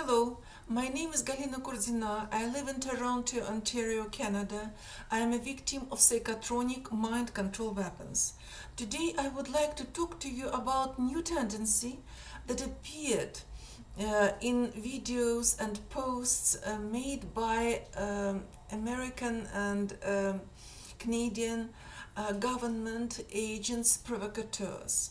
Hello, my name is Galina Kurdina. I live in Toronto, Ontario, Canada. I am a victim of psychotronic mind control weapons. Today I would like to talk to you about new tendency that appeared in videos and posts made by American and Canadian government agents provocateurs.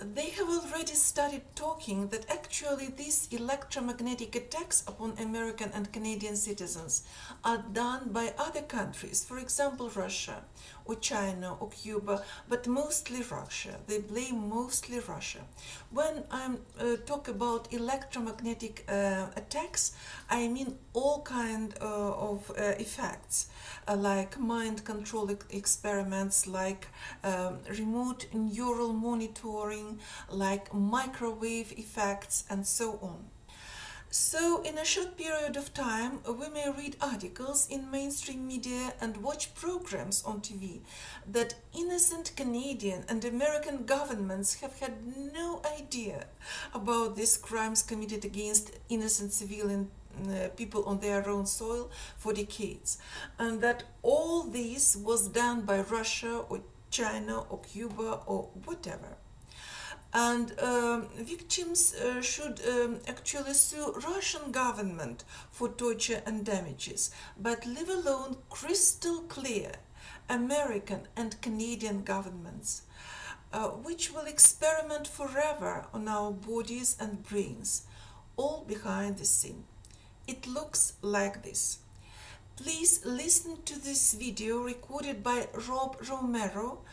They have already started talking that actually these electromagnetic attacks upon American and Canadian citizens are done by other countries, for example Russia or China or Cuba, but mostly Russia. They blame mostly Russia. When I talk about electromagnetic attacks, I mean all kind of effects like mind control experiments, like remote neural monitoring, like microwave effects, and so on. So, in a short period of time, we may read articles in mainstream media and watch programs on TV that innocent Canadian and American governments have had no idea about these crimes committed against innocent civilian people on their own soil for decades, and that all this was done by Russia or China or Cuba or whatever. And victims should actually sue Russian government for torture and damages, but leave alone crystal clear American and Canadian governments, which will experiment forever on our bodies and brains, all behind the scene. It looks like this. Please listen to this video recorded by Rob Romero,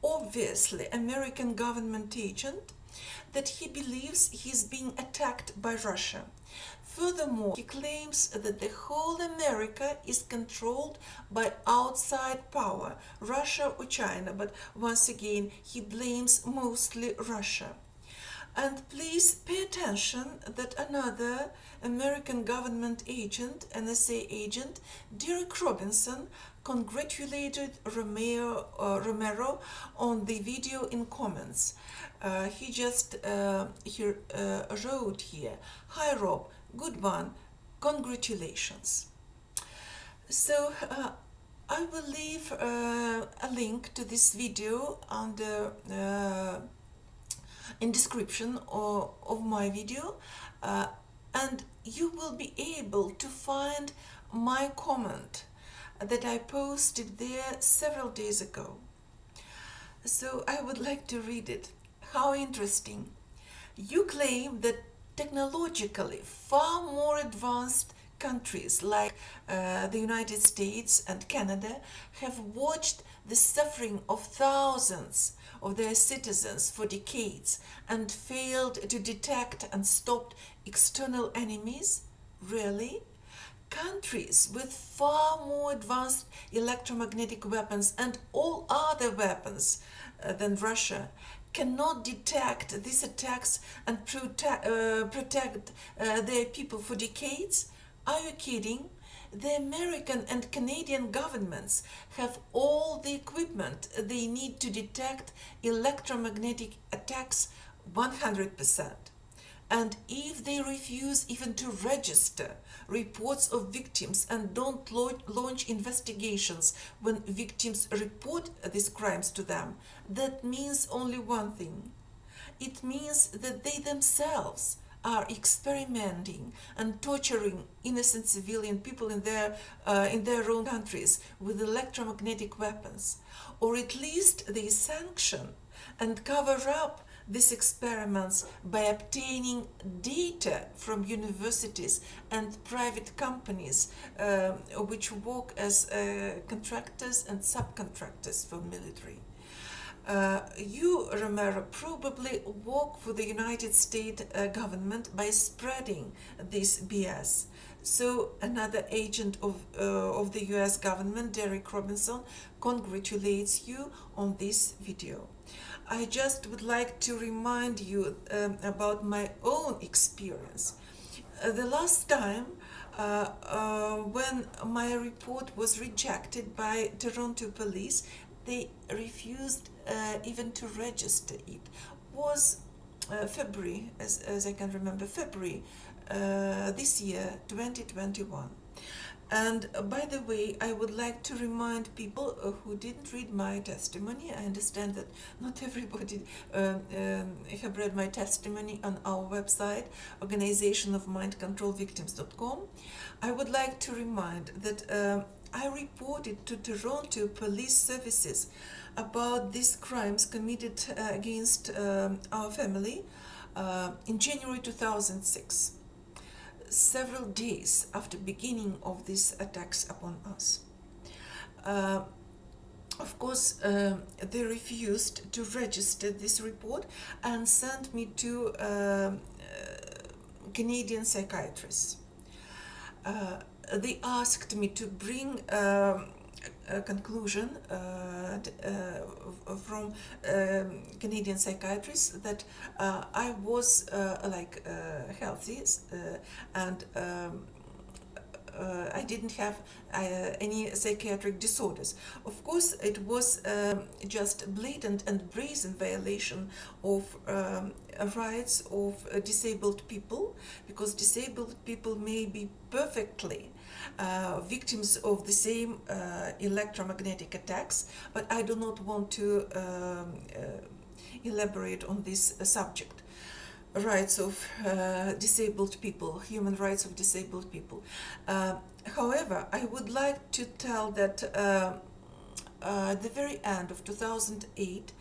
obviously American government agent, that he believes he is being attacked by Russia. Furthermore, he claims that the whole America is controlled by outside power, Russia or China, but once again he blames mostly Russia. And please pay attention that another American government agent, NSA agent, Derek Robinson, congratulated Romero on the video in comments. He just wrote here, "Hi Rob, good one, congratulations." So I will leave a link to this video under in description of my video, and you will be able to find my comment that I posted there several days ago. So I would like to read it. How interesting. You claim that technologically far more advanced countries like the United States and Canada have watched the suffering of thousands of their citizens for decades and failed to detect and stop external enemies? Really? Countries with far more advanced electromagnetic weapons and all other weapons than Russia cannot detect these attacks and protect their people for decades? Are you kidding? The American and Canadian governments have all the equipment they need to detect electromagnetic attacks 100%. And if they refuse even to register reports of victims and don't launch investigations when victims report these crimes to them, that means only one thing. It means that they themselves are experimenting and torturing innocent civilian people in their own countries with electromagnetic weapons, or at least they sanction and cover up these experiments by obtaining data from universities and private companies which work as contractors and subcontractors for military. You, Romero, probably work for the United States government by spreading this BS. So another agent of the US government, Derek Robinson, congratulates you on this video. I just would like to remind you about my own experience. The last time when my report was rejected by Toronto police, they refused even to register it, was February, as I can remember, February this year, 2021. And by the way, I would like to remind people who didn't read my testimony. I understand that not everybody have read my testimony on our website, organizationofmindcontrolvictims.com. I would like to remind that I reported to Toronto Police Services about these crimes committed against our family in January 2006, several days after beginning of these attacks upon us. Of course, they refused to register this report and sent me to Canadian psychiatrists. They asked me to bring a conclusion from Canadian psychiatrists that I was healthy and I didn't have any psychiatric disorders. Of course, it was just blatant and brazen violation of rights of disabled people, because disabled people may be perfectly victims of the same electromagnetic attacks, but I do not want to elaborate on this subject. Rights of disabled people, human rights of disabled people. However, I would like to tell that at the very end of 2008,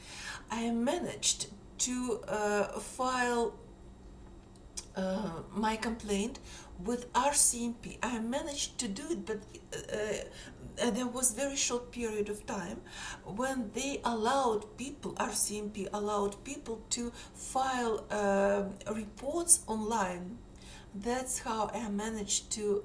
I managed to file my complaint with RCMP. I managed to do it, but there was very short period of time when they allowed people, RCMP allowed people to file reports online. That's how I managed to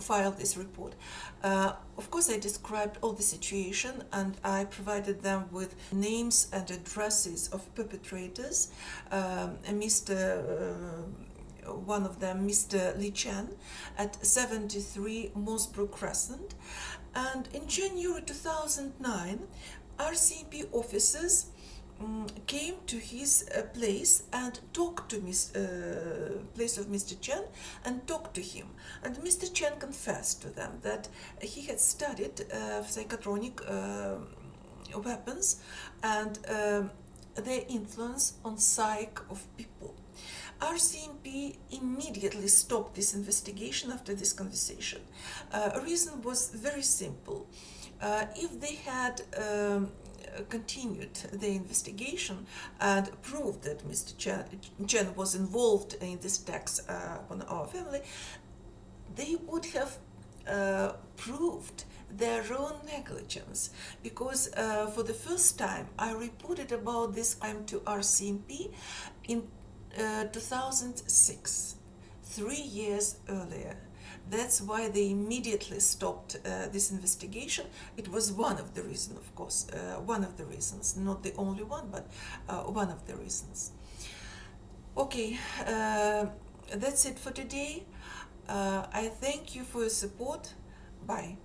file this report. Of course, I described all the situation and I provided them with names and addresses of perpetrators. One of them, Mr. Li Chen, at 73 Mossbrook Crescent. And in January 2009, RCMP officers came to his place and talked to place of Mr. Chen and talked to him. And Mr. Chen confessed to them that he had studied psychotronic weapons and their influence on psyche of people. RCMP immediately stopped this investigation after this conversation. Reason was very simple. If they had continued the investigation and proved that Mr. Chen was involved in this attacks on our family, they would have proved their own negligence, because for the first time I reported about this crime to RCMP in 2006, 3 years earlier. That's why they immediately stopped this investigation. It was one of the reasons, of course, one of the reasons, not the only one, but one of the reasons. Okay, that's it for today. I thank you for your support. Bye.